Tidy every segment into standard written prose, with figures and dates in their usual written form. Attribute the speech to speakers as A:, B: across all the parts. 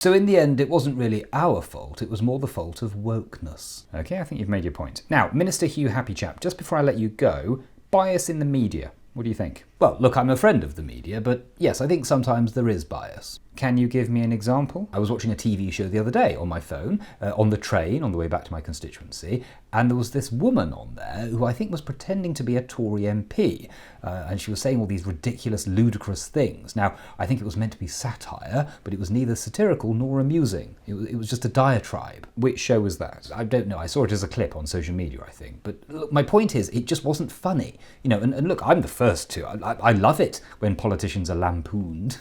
A: So in the end, it wasn't really our fault, it was more the fault of wokeness.
B: Okay, I think you've made your point. Now, Minister Hugh Happychap, just before I let you go, bias in the media. What do you think?
A: Well, look, I'm a friend of the media, but yes, I think sometimes there is bias.
B: Can you give me an example?
A: I was watching a TV show the other day on my phone, on the train on the way back to my constituency, and there was this woman on there who I think was pretending to be a Tory MP, and she was saying all these ridiculous, ludicrous things. Now, I think it was meant to be satire, but it was neither satirical nor amusing. It was just a diatribe.
B: Which show was that?
A: I don't know. I saw it as a clip on social media, I think. But look, my point is, it just wasn't funny. And look, I'm the first to. I love it when politicians are lampooned,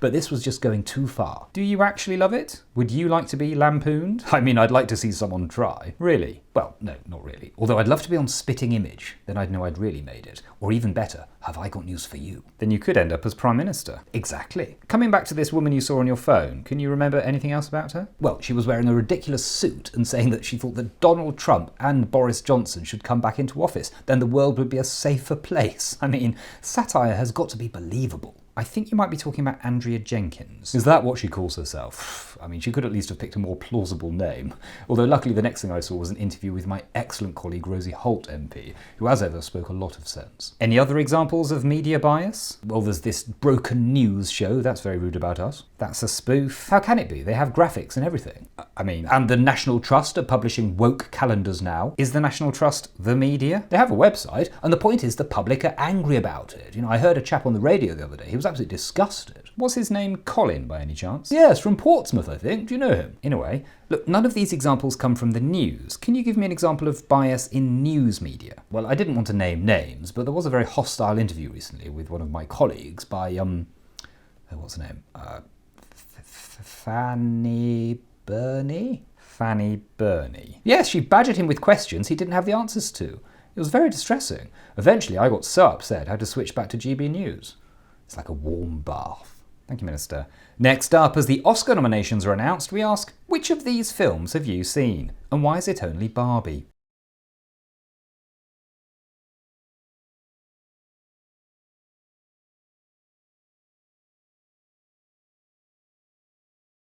A: but this was just going too far.
B: Do you actually love it? Would you like to be lampooned?
A: I mean, I'd like to see someone try.
B: Really?
A: Well, no, not really. Although I'd love to be on Spitting Image, then I'd know I'd really made it. Or even better, have I got news for you?
B: Then you could end up as Prime Minister.
A: Exactly.
B: Coming back to this woman you saw on your phone, can you remember anything else about her?
A: Well, she was wearing a ridiculous suit and saying that she thought that Donald Trump and Boris Johnson should come back into office. Then the world would be a safer place. I mean, satire has got to be believable.
B: I think you might be talking about Andrea Jenkins.
A: Is that what she calls herself? I mean, she could at least have picked a more plausible name. Although luckily the next thing I saw was an interview with my excellent colleague Rosie Holt MP, who as ever spoke a lot of sense.
B: Any other examples of media bias?
A: Well, there's this broken news show, that's very rude about us.
B: That's a spoof.
A: How can it be? They have graphics and everything.
B: I mean,
A: and the National Trust are publishing woke calendars now.
B: Is the National Trust the media?
A: They have a website, and the point is the public are angry about it. I heard a chap on the radio the other day, he was absolutely disgusted.
B: Was his name Colin by any chance?
A: Yes, from Portsmouth, I think. Do you know him?
B: In a way. Look, none of these examples come from the news. Can you give me an example of bias in news media?
A: Well, I didn't want to name names, but there was a very hostile interview recently with one of my colleagues by, what's her name?
B: Fanny Burney? Fanny Burney.
A: Yes, she badgered him with questions he didn't have the answers to. It was very distressing. Eventually, I got so upset I had to switch back to GB News. It's like a warm bath.
B: Thank you, Minister. Next up, as the Oscar nominations are announced, we ask, which of these films have you seen? And why is it only Barbie?